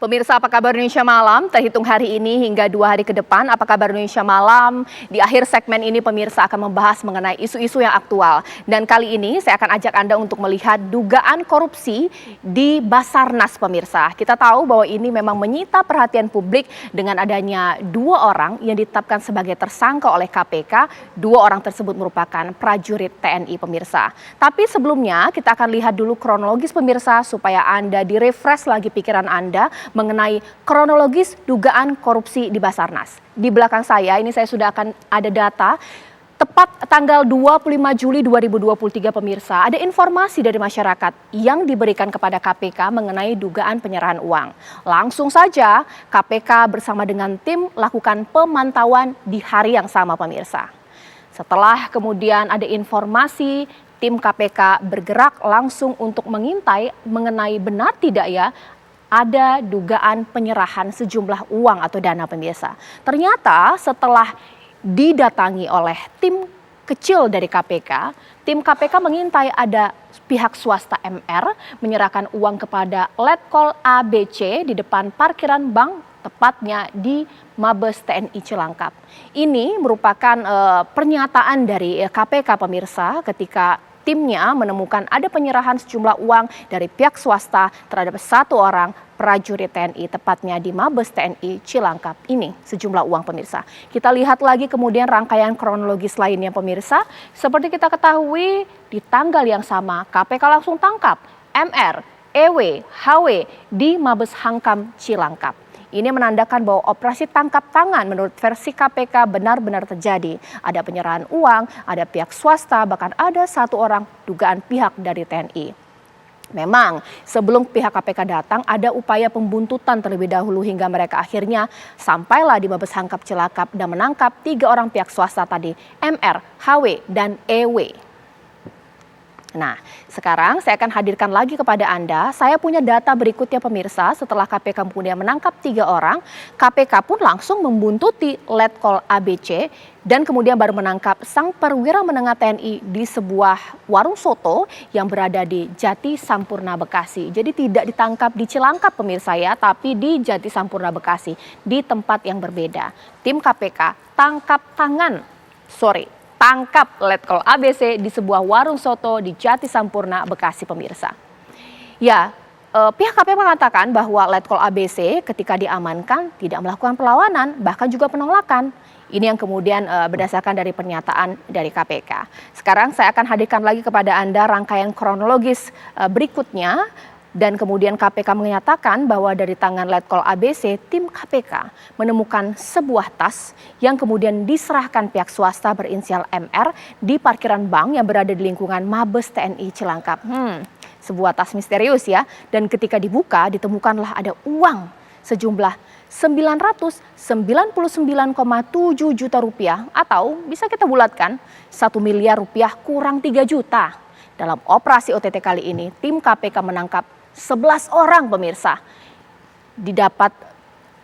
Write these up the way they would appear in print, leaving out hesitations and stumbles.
Pemirsa, apa kabar Indonesia Malam? Terhitung hari ini hingga 2 hari ke depan, apa kabar Indonesia Malam? Di akhir segmen ini pemirsa akan membahas mengenai isu-isu yang aktual. Dan kali ini saya akan ajak Anda untuk melihat dugaan korupsi di Basarnas pemirsa. Kita tahu bahwa ini memang menyita perhatian publik dengan adanya 2 orang yang ditetapkan sebagai tersangka oleh KPK. 2 orang tersebut merupakan prajurit TNI pemirsa. Tapi sebelumnya kita akan lihat dulu kronologis pemirsa supaya Anda di-refresh lagi pikiran Anda mengenai kronologis dugaan korupsi di Basarnas. Di belakang saya ini saya sudah akan ada data tepat tanggal 25 Juli 2023 pemirsa. Ada informasi dari masyarakat yang diberikan kepada KPK mengenai dugaan penyerahan uang. Langsung saja KPK bersama dengan tim lakukan pemantauan di hari yang sama pemirsa. Setelah kemudian ada informasi, tim KPK bergerak langsung untuk mengintai mengenai benar tidak ya ada dugaan penyerahan sejumlah uang atau dana pemirsa. Ternyata setelah didatangi oleh tim kecil dari KPK, tim KPK mengintai ada pihak swasta MR menyerahkan uang kepada Letkol ABC di depan parkiran bank, tepatnya di Mabes TNI Cilangkap. Ini merupakan pernyataan dari KPK pemirsa ketika timnya menemukan ada penyerahan sejumlah uang dari pihak swasta terhadap 1 orang prajurit TNI, tepatnya di Mabes TNI Cilangkap. Ini sejumlah uang pemirsa. Kita lihat lagi kemudian rangkaian kronologis lainnya pemirsa. Seperti kita ketahui di tanggal yang sama KPK langsung tangkap MR, EW, HW di Mabes Hankam Cilangkap. Ini menandakan bahwa operasi tangkap tangan menurut versi KPK benar-benar terjadi. Ada penyerahan uang, ada pihak swasta, bahkan ada 1 orang dugaan pihak dari TNI. Memang sebelum pihak KPK datang ada upaya pembuntutan terlebih dahulu hingga mereka akhirnya sampailah di Mabes Hankam Cilangkap dan menangkap 3 orang pihak swasta tadi, MR, HW, dan EW. Nah, sekarang saya akan hadirkan lagi kepada Anda. Saya punya data berikutnya pemirsa. Setelah KPK kemudian menangkap 3 orang, KPK pun langsung membuntuti Letkol ABC dan kemudian baru menangkap sang perwira menengah TNI di sebuah warung soto yang berada di Jati Sampurna Bekasi. Jadi tidak ditangkap di Cilangkap pemirsa ya, tapi di Jati Sampurna Bekasi, di tempat yang berbeda. Tim KPK tangkap Letkol ABC di sebuah warung soto di Jati Sampurna, Bekasi pemirsa. Ya, pihak KPK mengatakan bahwa Letkol ABC ketika diamankan tidak melakukan perlawanan, bahkan juga penolakan. Ini yang kemudian berdasarkan dari pernyataan dari KPK. Sekarang saya akan hadirkan lagi kepada Anda rangkaian kronologis berikutnya. Dan kemudian KPK menyatakan bahwa dari tangan Letkol ABC, tim KPK menemukan sebuah tas yang kemudian diserahkan pihak swasta berinisial MR di parkiran bank yang berada di lingkungan Mabes TNI Cilangkap. Sebuah tas misterius ya, dan ketika dibuka ditemukanlah ada uang sejumlah 999,7 juta rupiah atau bisa kita bulatkan 1 miliar rupiah kurang 3 juta. Dalam operasi OTT kali ini, tim KPK menangkap 11 orang pemirsa. Didapat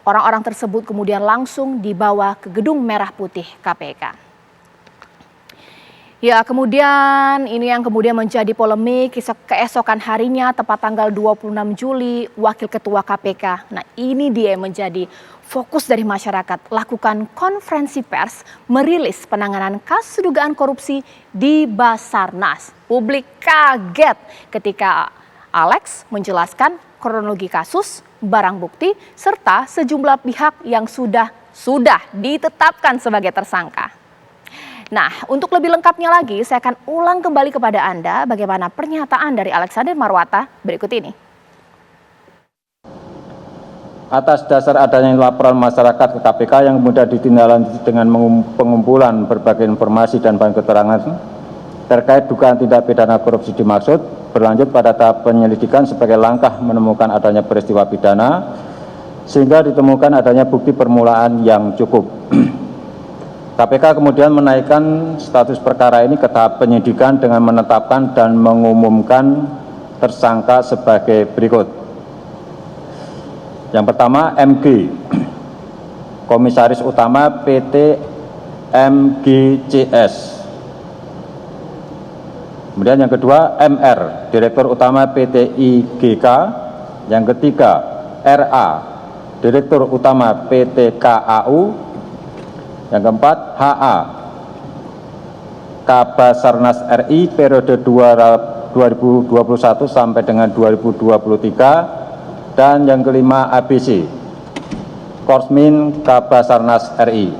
orang-orang tersebut kemudian langsung dibawa ke Gedung Merah Putih KPK. Ya, kemudian ini yang kemudian menjadi polemik keesokan harinya tepat tanggal 26 Juli Wakil Ketua KPK. Nah, ini dia yang menjadi fokus dari masyarakat, lakukan konferensi pers merilis penanganan kasus dugaan korupsi di Basarnas. Publik kaget ketika Alex menjelaskan kronologi kasus, barang bukti, serta sejumlah pihak yang sudah ditetapkan sebagai tersangka. Nah, untuk lebih lengkapnya lagi, saya akan ulang kembali kepada Anda bagaimana pernyataan dari Alexander Marwata berikut ini. Atas dasar adanya laporan masyarakat ke KPK yang kemudian ditindaklanjuti dengan pengumpulan berbagai informasi dan bahan keterangan terkait dugaan tindak pidana korupsi dimaksud, berlanjut pada tahap penyelidikan sebagai langkah menemukan adanya peristiwa pidana sehingga ditemukan adanya bukti permulaan yang cukup. KPK kemudian menaikkan status perkara ini ke tahap penyidikan dengan menetapkan dan mengumumkan tersangka sebagai berikut. Yang pertama, MG, Komisaris Utama PT MGCS. Kemudian yang kedua, MR, Direktur Utama PT IGK. Yang ketiga, RA, Direktur Utama PT KAU. Yang keempat, HA, Kabasarnas RI periode 2021 sampai dengan 2023. Dan yang kelima, ABC, Korsmin Kabasarnas RI.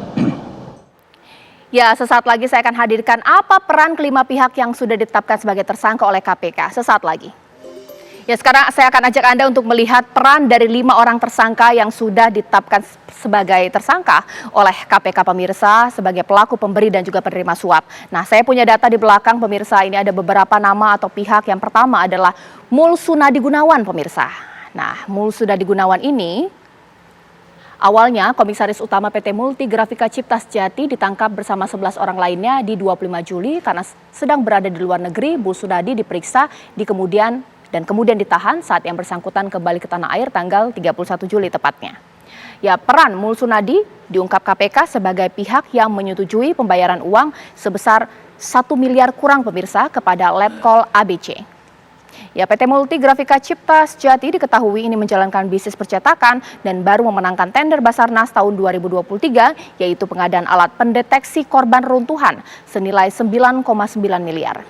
Ya, sesaat lagi saya akan hadirkan apa peran kelima pihak yang sudah ditetapkan sebagai tersangka oleh KPK. Sesaat lagi. Ya, sekarang saya akan ajak Anda untuk melihat peran dari 5 orang tersangka yang sudah ditetapkan sebagai tersangka oleh KPK pemirsa sebagai pelaku pemberi dan juga penerima suap. Nah, saya punya data di belakang pemirsa, ini ada beberapa nama atau pihak. Yang pertama adalah Mul Sunadi Gunawan pemirsa. Nah, Mul Sunadi Gunawan ini awalnya Komisaris Utama PT Multi Grafika Cipta Sejati ditangkap bersama 11 orang lainnya di 25 Juli karena sedang berada di luar negeri. Mul Sunadi diperiksa kemudian ditahan saat yang bersangkutan kembali ke tanah air tanggal 31 Juli tepatnya. Ya, peran Mul Sunadi diungkap KPK sebagai pihak yang menyetujui pembayaran uang sebesar 1 miliar kurang pemirsa kepada Letkol ABC. Ya, PT Multi Grafika Cipta Sejati diketahui ini menjalankan bisnis percetakan dan baru memenangkan tender Basarnas tahun 2023, yaitu pengadaan alat pendeteksi korban runtuhan senilai 9,9 miliar.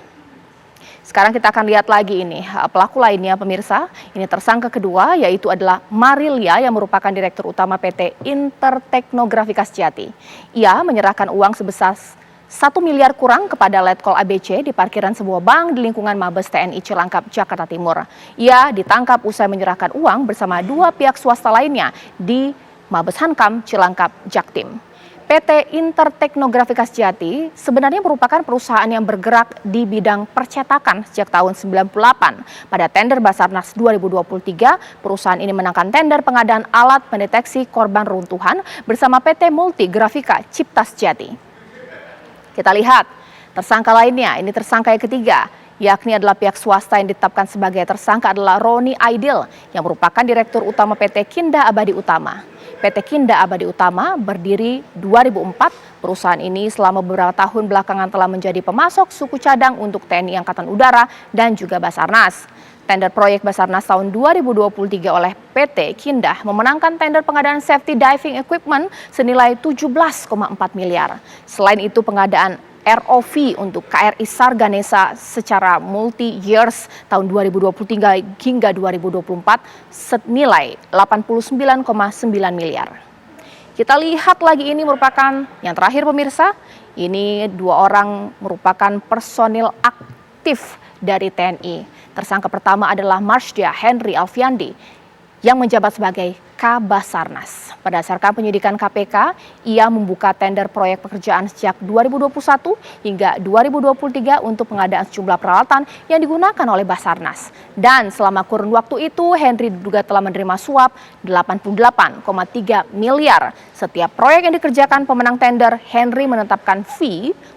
Sekarang kita akan lihat lagi ini pelaku lainnya pemirsa. Ini tersangka kedua yaitu adalah Marilia yang merupakan Direktur Utama PT Interteknografika Sejati. Ia menyerahkan uang sebesar 1 miliar kurang kepada Letkol ABC di parkiran sebuah bank di lingkungan Mabes TNI Cilangkap, Jakarta Timur. Ia ditangkap usai menyerahkan uang bersama 2 pihak swasta lainnya di Mabes Hankam, Cilangkap, Jaktim. PT Interteknografika Sejati sebenarnya merupakan perusahaan yang bergerak di bidang percetakan sejak tahun 98. Pada tender Basarnas 2023, perusahaan ini menangkan tender pengadaan alat pendeteksi korban runtuhan bersama PT Multi Grafika Cipta Sejati. Kita lihat tersangka lainnya, ini tersangka yang ketiga, yakni adalah pihak swasta yang ditetapkan sebagai tersangka adalah Roni Aidil yang merupakan Direktur Utama PT Kinda Abadi Utama. PT Kinda Abadi Utama berdiri 2004, perusahaan ini selama beberapa tahun belakangan telah menjadi pemasok suku cadang untuk TNI Angkatan Udara dan juga Basarnas. Tender proyek Basarnas tahun 2023 oleh PT Kinda memenangkan tender pengadaan safety diving equipment senilai 17,4 miliar. Selain itu pengadaan ROV untuk KRI Sarganesa secara multi-years tahun 2023 hingga 2024 senilai 89,9 miliar. Kita lihat lagi ini merupakan yang terakhir pemirsa, ini 2 orang merupakan personil aktif dari TNI. Tersangka pertama adalah Marsdia Henry Alfiandi yang menjabat sebagai Kabasarnas. Berdasarkan penyidikan KPK, ia membuka tender proyek pekerjaan sejak 2021 hingga 2023 untuk pengadaan sejumlah peralatan yang digunakan oleh Basarnas. Dan selama kurun waktu itu, Henry diduga telah menerima suap 88,3 miliar. Setiap proyek yang dikerjakan pemenang tender, Henry menetapkan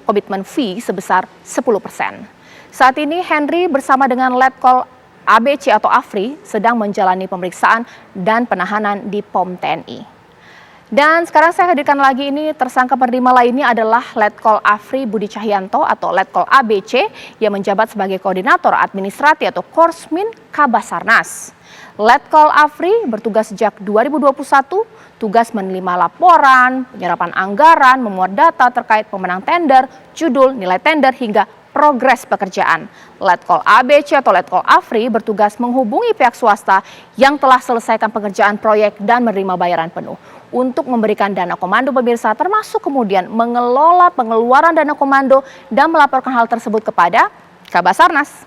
komitmen fee sebesar 10%. Saat ini Henry bersama dengan Letkol ABC atau AFRI sedang menjalani pemeriksaan dan penahanan di POM TNI. Dan sekarang saya hadirkan lagi ini tersangka penerima lainnya adalah Letkol AFRI Budi Cahyanto atau Letkol ABC yang menjabat sebagai koordinator administrasi atau Korsmin Kabasarnas. Letkol AFRI bertugas sejak 2021, tugas menerima laporan, penyerapan anggaran, memuat data terkait pemenang tender, judul, nilai tender hingga progres pekerjaan. Letkol ABC atau Letkol AFRI bertugas menghubungi pihak swasta yang telah selesaikan pekerjaan proyek dan menerima bayaran penuh untuk memberikan dana komando pemirsa, termasuk kemudian mengelola pengeluaran dana komando dan melaporkan hal tersebut kepada Kabasarnas.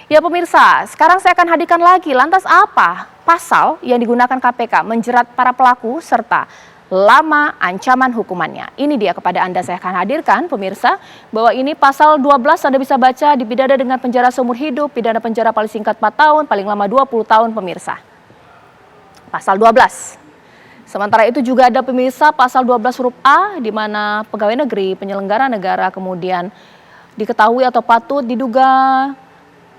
Ya pemirsa, sekarang saya akan hadirkan lagi lantas apa pasal yang digunakan KPK menjerat para pelaku serta lama ancaman hukumannya. Ini dia kepada Anda saya akan hadirkan pemirsa bahwa ini pasal 12 Anda bisa baca, dipidana dengan penjara seumur hidup, pidana penjara paling singkat 4 tahun, paling lama 20 tahun pemirsa. Pasal 12. Sementara itu juga ada pemirsa pasal 12 huruf A di mana pegawai negeri, penyelenggara negara kemudian diketahui atau patut diduga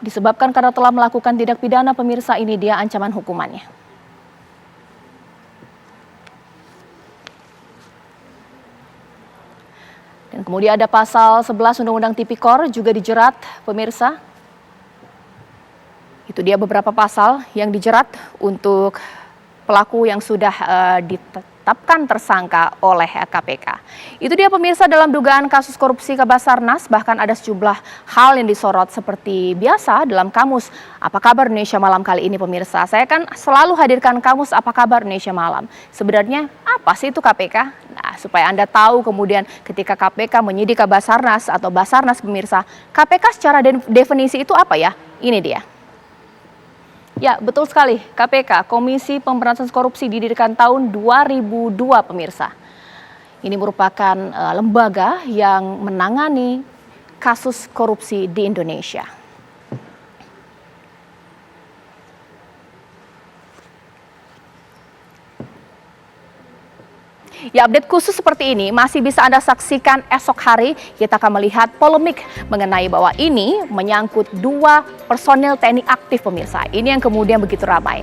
disebabkan karena telah melakukan tindak pidana pemirsa, ini dia ancaman hukumannya. Dan kemudian ada pasal 11 Undang-Undang Tipikor juga dijerat pemirsa. Itu dia beberapa pasal yang dijerat untuk pelaku yang sudah ditetapkan tersangka oleh KPK. Itu dia pemirsa dalam dugaan kasus korupsi ke Basarnas, bahkan ada sejumlah hal yang disorot seperti biasa dalam kamus Apa Kabar Indonesia Malam kali ini pemirsa. Saya akan selalu hadirkan kamus Apa Kabar Indonesia Malam. Sebenarnya apa sih itu KPK? Nah, supaya Anda tahu kemudian ketika KPK menyidik ke Basarnas atau Basarnas pemirsa, KPK secara definisi itu apa ya? Ini dia. Ya, betul sekali. KPK, Komisi Pemberantasan Korupsi, didirikan tahun 2002, pemirsa. Ini merupakan lembaga yang menangani kasus korupsi di Indonesia. Ya, update khusus seperti ini masih bisa Anda saksikan esok hari. Kita akan melihat polemik mengenai bahwa ini menyangkut 2 personil TNI aktif pemirsa. Ini yang kemudian begitu ramai.